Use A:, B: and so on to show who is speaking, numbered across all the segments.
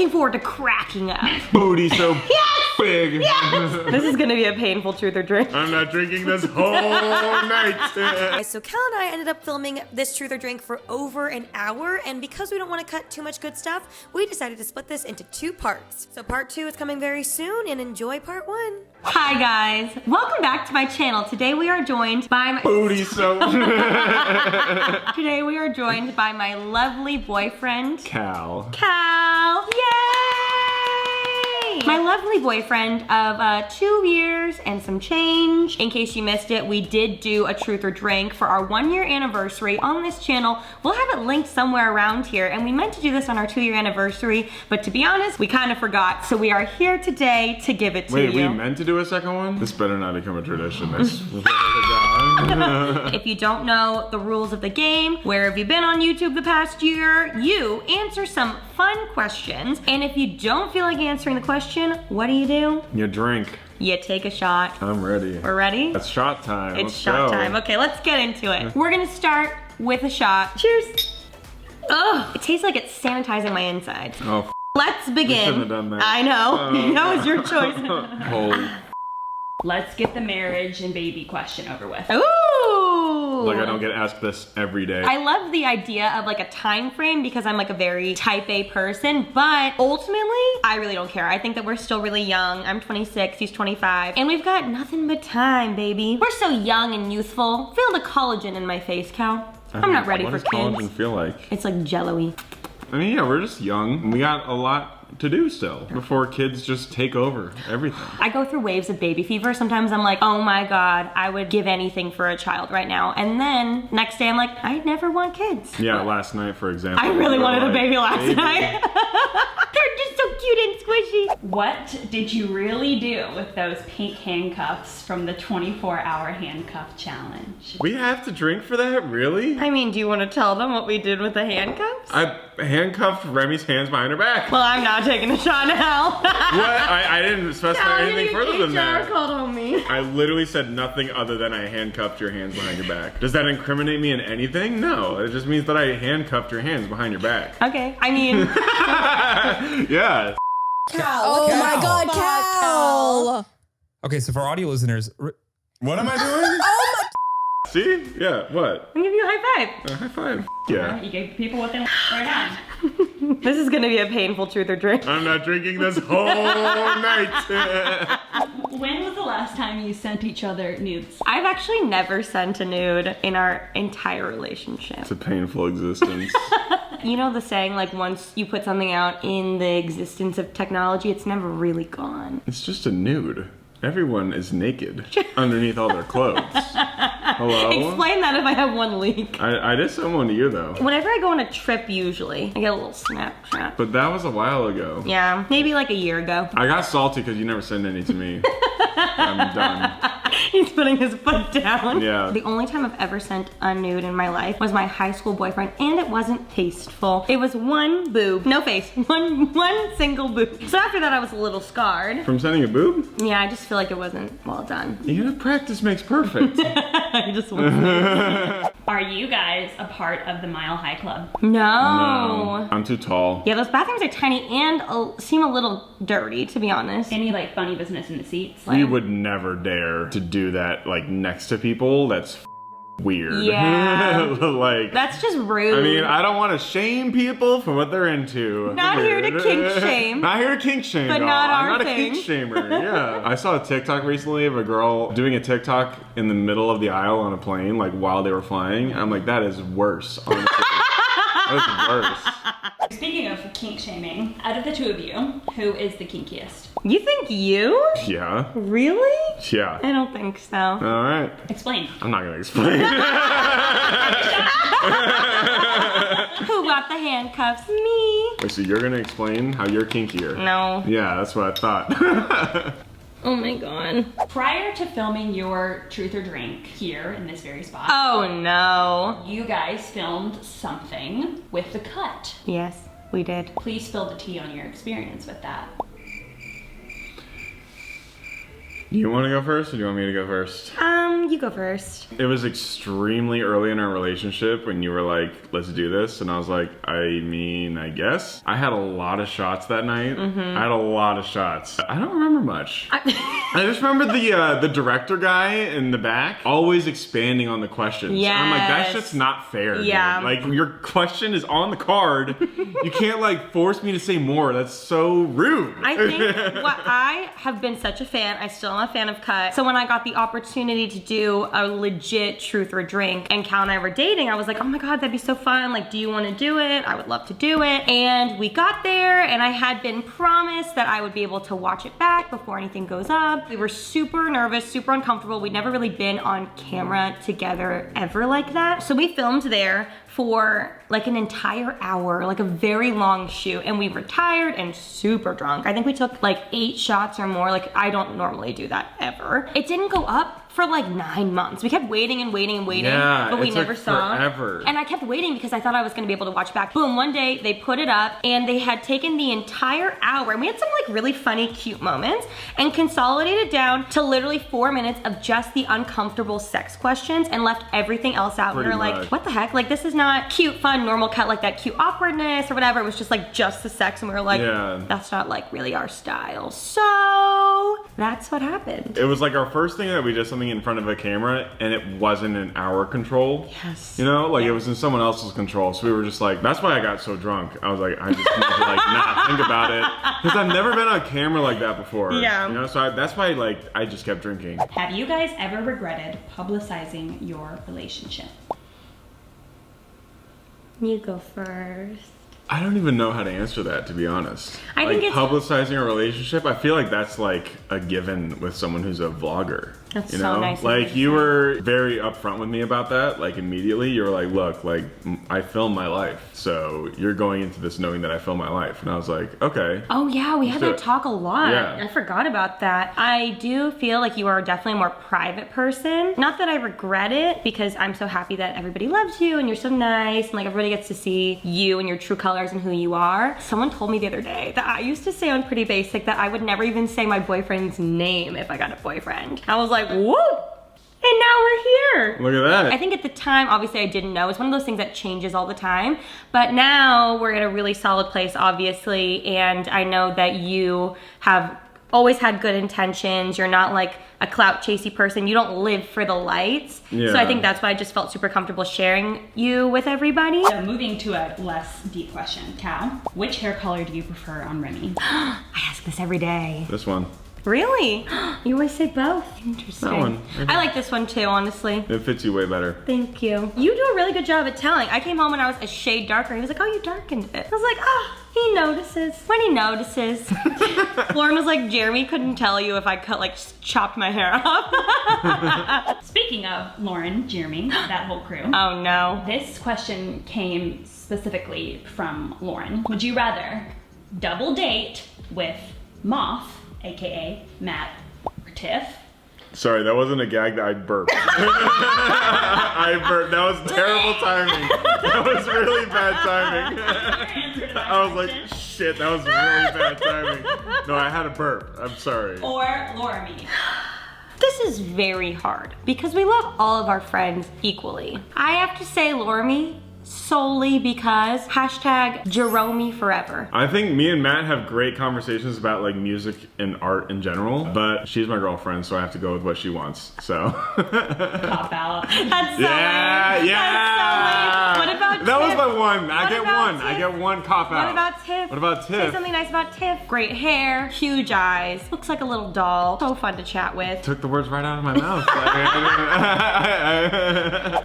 A: looking forward to cracking up.
B: Booty so big.
A: Yes! This is gonna be a painful truth or drink.
B: I'm not drinking this whole night.
A: So Cal and I ended up filming this truth or drink for over an hour, and because we don't want to cut too much good stuff, we decided to split this into 2 parts. So part 2 is coming very soon, and enjoy part 1. Hi guys, welcome back to my channel. Today we are joined by my
B: Booty so.
A: Today we are joined by my lovely boyfriend,
B: Cal.
A: Cal. Yay! My lovely boyfriend of 2 years and some change. In case you missed it, we did do a truth or drink for our 1-year anniversary on this channel. We'll have it linked somewhere around here, and we meant to do this on our 2-year anniversary, but to be honest, we kind of forgot. So we are here today to give it to you.
B: Wait, we meant to do a second one? This better not become a tradition. I swear to God.
A: If you don't know the rules of the game, where have you been on YouTube the past year? You answer some fun questions, and if you don't feel like answering the question, what do?
B: You drink.
A: You take a shot.
B: I'm ready.
A: We're ready?
B: It's shot time.
A: It's
B: Let's
A: shot
B: go.
A: time. Okay, let's get into it. We're gonna start with a shot. Cheers. Ugh, it tastes like it's sanitizing my insides.
B: Oh,
A: Let's begin.
B: shouldn't have done that.
A: I know. That was your choice.
B: Holy.
C: Let's get the marriage and baby question over with.
A: Ooh.
B: Like I don't get asked this every day.
A: I love the idea of like a time frame because I'm like a very type A person, but ultimately, I really don't care. I think that we're still really young. I'm 26, he's 25, and we've got nothing but time, baby. We're so young and youthful. Feel the collagen in my face, Cal. I'm not ready for kids.
B: What does collagen feel like?
A: It's like jello-y.
B: I mean, yeah, we're just young. We got a lot to do still before kids just take over everything.
A: I go through waves of baby fever. Sometimes I'm like, oh my God, I would give anything for a child right now. And then next day I'm like, I never want kids.
B: Yeah, last night, for example.
A: I really wanted a
B: like,
A: baby last night. They're just so cute and squishy.
C: What did you really do with those pink handcuffs from the 24-hour handcuff challenge?
B: We have to drink for that? Really?
A: I mean, do you want to tell them what we did with the handcuffs?
B: I handcuffed Remy's hands behind her back.
A: Well, I'm not taking a shot now.
B: What? I didn't specify anything further than that.
A: called on me.
B: I literally said nothing other than I handcuffed your hands behind your back. Does that incriminate me in anything? No, it just means that I handcuffed your hands behind your back.
A: Okay, I mean.
B: Yeah.
D: Cal. Oh my God, Cal.
E: Okay, so for audio listeners,
B: What am I doing?
D: Oh my.
B: See? Yeah, what?
A: I'll give you a high five.
B: A high five. Yeah.
C: You gave people what they want right on.
A: This is gonna be a painful truth or drink.
B: I'm not drinking this whole night.
C: When was the last time you sent each other nudes?
A: I've actually never sent a nude in our entire relationship.
B: It's a painful existence.
A: You know the saying, like, once you put something out in the existence of technology, it's never really gone.
B: It's just a nude. Everyone is naked underneath all their clothes. Hello?
A: Explain that if I have one leak.
B: I did send one to you though.
A: Whenever I go on a trip, usually, I get a little Snapchat.
B: But that was a while ago.
A: Yeah, maybe like a year ago.
B: I got salty because you never sent any to me. I'm done.
A: He's putting his foot down.
B: Yeah.
A: The only time I've ever sent a nude in my life was my high school boyfriend, and it wasn't tasteful. It was one boob, no face, one single boob. So after that, I was a little scarred.
B: From sending a boob?
A: Yeah, I just feel like it wasn't well done.
B: You know, practice makes perfect.
A: I just want
C: Are you guys a part of the Mile High Club?
A: No.
B: No, I'm too tall.
A: Yeah, those bathrooms are tiny and seem a little dirty, to be honest.
C: Any like funny business in the seats?
B: We would never dare to do that like next to people. That's weird.
A: Yeah.
B: Like,
A: That's just rude.
B: I mean, I don't want to shame people for what they're into.
A: Not here to kink shame.
B: Not here to kink shame,
A: But
B: y'all.
A: not our
B: I'm not
A: thing.
B: a kink shamer. Yeah. I saw a TikTok recently of a girl doing a TikTok in the middle of the aisle on a plane, like while they were flying. I'm like, that is worse, honestly. That's worse.
C: Speaking of kink shaming, out of the two of you, who is the kinkiest?
A: You think you?
B: Yeah.
A: Really?
B: Yeah.
A: I don't think so.
B: All right.
C: Explain.
B: I'm not gonna explain.
A: Who got the handcuffs? Me.
B: Wait, so you're gonna explain how you're kinkier?
A: No.
B: Yeah, that's what I thought.
A: Oh my God.
C: Prior to filming your truth or drink here in this very spot,
A: Oh no.
C: you guys filmed something with the cut.
A: Yes, we did.
C: Please spill the tea on your experience with that.
B: Do you want to go first or do you want me to go first?
A: You go first.
B: It was extremely early in our relationship when you were like, let's do this. And I was like, I mean, I guess. I had a lot of shots that night. I had a lot of shots. I don't remember much. I just remember the director guy in the back always expanding on the questions.
A: Yes.
B: I'm like, that's just not fair.
A: Yeah.
B: Dude. Like, your question is on the card. You can't like force me to say more. That's so rude.
A: I think what I have been such a fan, I still am a fan of Cut. So when I got the opportunity to do a legit truth or drink and Cal and I were dating, I was like, oh my God, that'd be so fun. Like, do you want to do it? I would love to do it. And we got there and I had been promised that I would be able to watch it back before anything goes up. We were super nervous, super uncomfortable. We'd never really been on camera together ever like that. So we filmed there for like an entire hour, like a very long shoot, and we were tired and super drunk. I think we took like 8 shots or more. Like, I don't normally do that ever. It didn't go up for like 9 months. We kept waiting and waiting and waiting,
B: Yeah,
A: but we
B: it
A: never
B: took
A: saw.
B: forever.
A: And I kept waiting because I thought I was gonna be able to watch back. Boom, one day they put it up and they had taken the entire hour, and we had some like really funny, cute moments, and consolidated down to literally 4 minutes of just the uncomfortable sex questions and left everything else out.
B: Pretty
A: And we were
B: much.
A: like, what the heck? Like, this is not cute, fun, normal Cut, like that cute awkwardness or whatever. It was just like just the sex, and we were like,
B: Yeah.
A: that's not like really our style. So that's what happened.
B: It was like our first thing that we did something in front of a camera and it wasn't in our control.
A: Yes.
B: You know, like it was in someone else's control. So we were just like, that's why I got so drunk. I was like, I just need to like not think about it. Because I've never been on camera like that before.
A: Yeah.
B: You know, so that's why like I just kept drinking.
C: Have you guys ever regretted publicizing your relationship?
A: You go first.
B: I don't even know how to answer that, to be honest.
A: I
B: like
A: think it's-
B: publicizing a relationship, I feel like that's like a given with someone who's a vlogger.
A: That's
B: you
A: so
B: know?
A: nice of you
B: Like
A: to
B: you
A: say.
B: were very upfront with me about that. Like immediately, you were like, "Look, like I film my life, so you're going into this knowing that I film my life." And I was like, "Okay."
A: Oh yeah, we had
B: do
A: that
B: it.
A: talk a lot.
B: Yeah.
A: I forgot about that. I do feel like you are definitely a more private person. Not that I regret it, because I'm so happy that everybody loves you and you're so nice and like everybody gets to see you and your true colors and who you are. Someone told me the other day that I used to say on Pretty Basic that I would never even say my boyfriend's name if I got a boyfriend. I was like, whoop! And now we're here.
B: Look at that.
A: I think at the time, obviously I didn't know. It's one of those things that changes all the time. But now we're in a really solid place, obviously. And I know that you have always had good intentions. You're not like a clout chasey person. You don't live for the lights.
B: Yeah.
A: So I think that's why I just felt super comfortable sharing you with everybody.
C: So moving to a less deep question, Cal, which hair color do you prefer on Remy?
A: I ask this every day.
B: This one.
A: Really? You always say both. Interesting.
B: That one.
A: I like this one too, honestly.
B: It fits you way better.
A: Thank you. You do a really good job at telling. I came home and I was a shade darker. He was like, oh, you darkened it. I was like, oh, he notices. When he notices. Lauren was like, Jeremy couldn't tell you if I chopped my hair off.
C: Speaking of Lauren, Jeremy, that whole crew.
A: Oh no.
C: This question came specifically from Lauren. Would you rather double date with Moth, aka Matt, or Tiff?
B: Sorry, that wasn't a gag. That I burped. I burped. That was terrible timing. That was really bad timing. I was like, shit, that was really bad timing. No, I had a burp. I'm sorry.
C: Or Lormy?
A: This is very hard because we love all of our friends equally. I have to say Lormy solely because #Jerome forever.
B: I think me and Matt have great conversations about like music and art in general, but she's my girlfriend, so I have to go with what she wants. So.
C: Pop out.
A: That's so
B: Yeah,
A: lame.
B: yeah.
A: That's so lame. What about
B: That was
A: Tiff?
B: my one. I
A: What
B: get
A: about
B: one. I
A: Tiff?
B: get one cop out.
A: What about Tiff?
B: What about
A: Say
B: Tiff?
A: something nice about Tiff. Great hair, huge eyes, looks like a little doll. So fun to chat with.
B: Took the words right out of my mouth.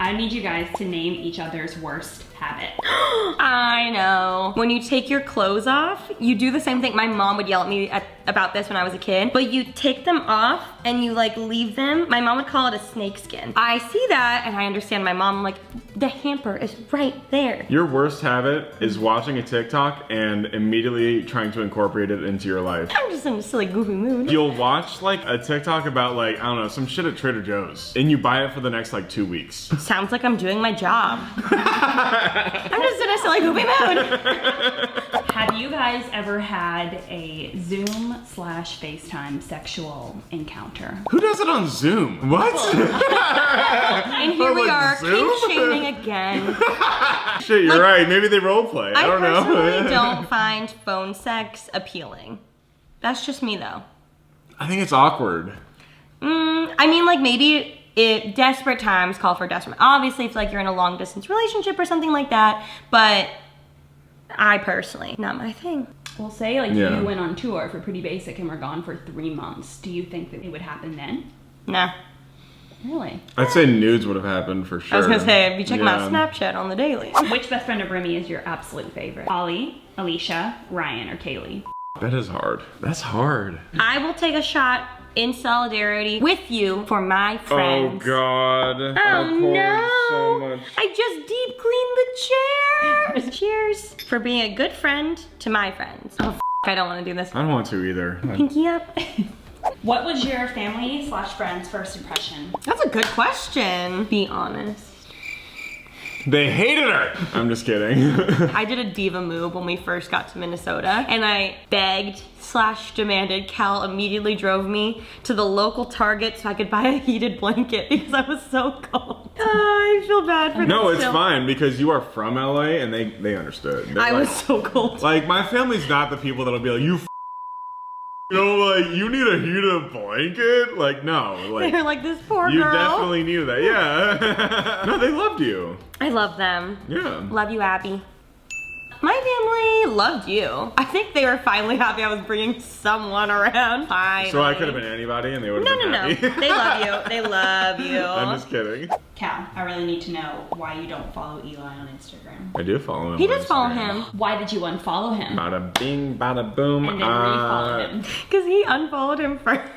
C: I need you guys to name each other's worst habit.
A: I know. When you take your clothes off, you do the same thing. My mom would yell at me about this when I was a kid, but you take them off and you like leave them. My mom would call it a snake skin. I see that and I understand my mom, like, the hamper is right there.
B: Your worst habit is watching a TikTok and immediately trying to incorporate it into your life.
A: I'm just in a silly, goofy mood.
B: You'll watch like a TikTok about like, I don't know, some shit at Trader Joe's, and you buy it for the next like 2 weeks.
A: Sounds like I'm doing my job. I'm just in a silly, goofy mood.
C: Have Have you guys ever had a Zoom/FaceTime sexual encounter?
B: Who does it on Zoom? What?
A: And here we
B: Like
A: are,
B: Zoom?
A: kink shaming again.
B: Shit, you're right. Maybe they role play. I don't know.
A: personally don't find phone sex appealing. That's just me though.
B: I think it's awkward.
A: I mean, like maybe desperate times call for desperate. Obviously, if like you're in a long distance relationship or something like that, but I personally, not my thing.
C: Well, say like
B: Yeah.
C: you went on tour for Pretty Basic and were gone for 3 months. Do you think that it would happen then?
A: Nah.
C: Really?
B: I'd say nudes would have happened for sure.
A: I was gonna say, I'd be checking my
B: Yeah.
A: Snapchat on the daily.
C: Which best friend of Remy is your absolute favorite? Ollie, Alicia, Ryan, or Kaylee?
B: That is hard. That's hard.
A: I will take a shot in solidarity with you for my friends.
B: Oh God.
A: Oh no!
B: So much.
A: I just deep cleaned the chairs. Cheers for being a good friend to my friends. Oh, I don't want to do this.
B: I don't want to either.
A: Pinky up.
C: What was your family/friends first impression?
A: That's a good question. Be honest.
B: They hated her. I'm just kidding.
A: I did a diva move when we first got to Minnesota, and I begged/demanded Cal immediately drove me to the local Target so I could buy a heated blanket because I was so cold. I feel bad for them.
B: No, it's
A: still.
B: fine because you are from LA and they understood. They're
A: I
B: like,
A: was so cold.
B: like my family's not the people that'll be like you know, like you need a heated blanket. Like no, like
A: They're like, this poor
B: you
A: girl.
B: definitely knew that. Yeah. No, they loved you.
A: I love them.
B: Yeah.
A: Love you, Abby. My family loved you. I think they were finally happy I was bringing someone around. Finally.
B: So I could have been anybody and they would have
A: No,
B: been
A: no, no.
B: happy.
A: They love you. They love you.
B: I'm just kidding.
C: Cal, I really need to know why you don't follow Eli on Instagram.
B: I do follow him.
A: He
B: on
A: does follow
B: Instagram.
A: him.
C: Why did you unfollow him?
B: Bada bing, bada boom.
C: And then refollow him.
A: Because he unfollowed him first.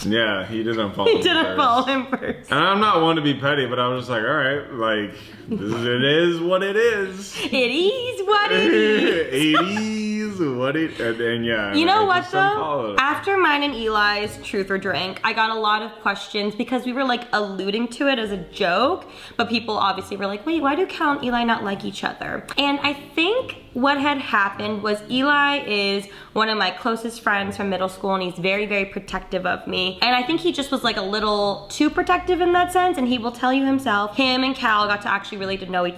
B: Yeah, he did unfollow
A: He
B: me
A: didn't
B: first.
A: follow him first.
B: And I'm not one to be petty, but I was just like, all right, like, it is what it is.
A: It is what it is.
B: 80s, what it, and yeah.
A: You know
B: I
A: what
B: just
A: though?
B: unfollowed.
A: After mine and Eli's Truth or Drink, I got a lot of questions because we were like alluding to it as a joke, but people obviously were like, wait, why do Cal and Eli not like each other? And I think what had happened was Eli is one of my closest friends from middle school and he's very, very protective of me. And I think he just was like a little too protective in that sense, and he will tell you himself, him and Cal got to actually really to know each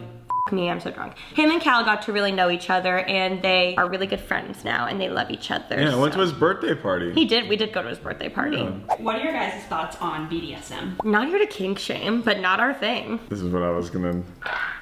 A: me, I'm so drunk. Him and Cal got to really know each other and they are really good friends now and they love each other.
B: Yeah, I went to
A: so.
B: his birthday party.
A: We did go to his birthday party.
B: Yeah.
C: What are your guys' thoughts on BDSM?
A: Not here to kink shame, but not our thing.
B: This is what I was gonna.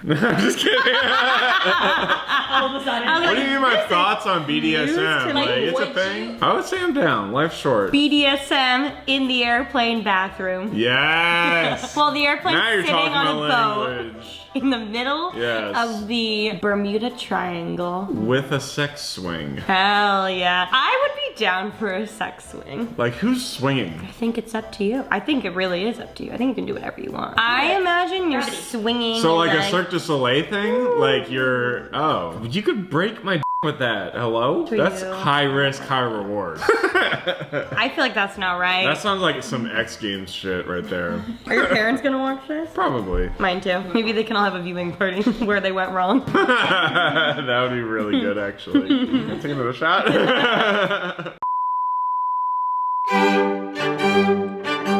B: I'm just kidding.
C: All of a sudden.
A: I was
B: What do you mean my thoughts on
A: news
B: BDSM?
A: to
B: Like,
A: me.
B: it's a
C: Would
B: thing? I would say I'm down. Life's short.
A: BDSM in the airplane bathroom.
B: Yes.
A: Well, the airplane's
B: Now you're
A: sitting
B: talking
A: on a
B: my
A: boat
B: language.
A: in the middle
B: Yes.
A: of the Bermuda Triangle.
B: With a sex swing.
A: Hell yeah. I would be down for a sex swing.
B: Like, who's swinging?
A: I think it's up to you. I think it really is up to you. I think you can do whatever you want. I imagine you're
C: Gravity.
A: swinging.
B: So, like a
A: like-
B: Cirque du Soleil thing? Like, you're. Oh. You could break my with that. Hello?
A: For
B: That's
A: you.
B: high risk, high reward.
A: I feel like that's not right.
B: That sounds like some X Games shit right there.
A: Are your parents gonna watch this?
B: Probably.
A: Mine too. Maybe they can all have a viewing party where they went wrong.
B: That would be really good, actually. Can I take another shot?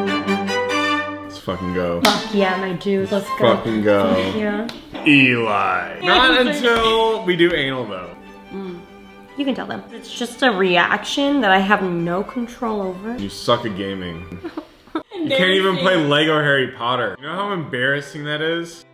B: Let's fucking go.
A: Fuck yeah, my dude. Let's go.
B: Fucking go.
A: Yeah.
B: Eli. Not until we do anal, though.
A: You can tell them. It's just a reaction that I have no control over.
B: You suck at gaming. You can't even play Lego Harry Potter. You know how embarrassing that is?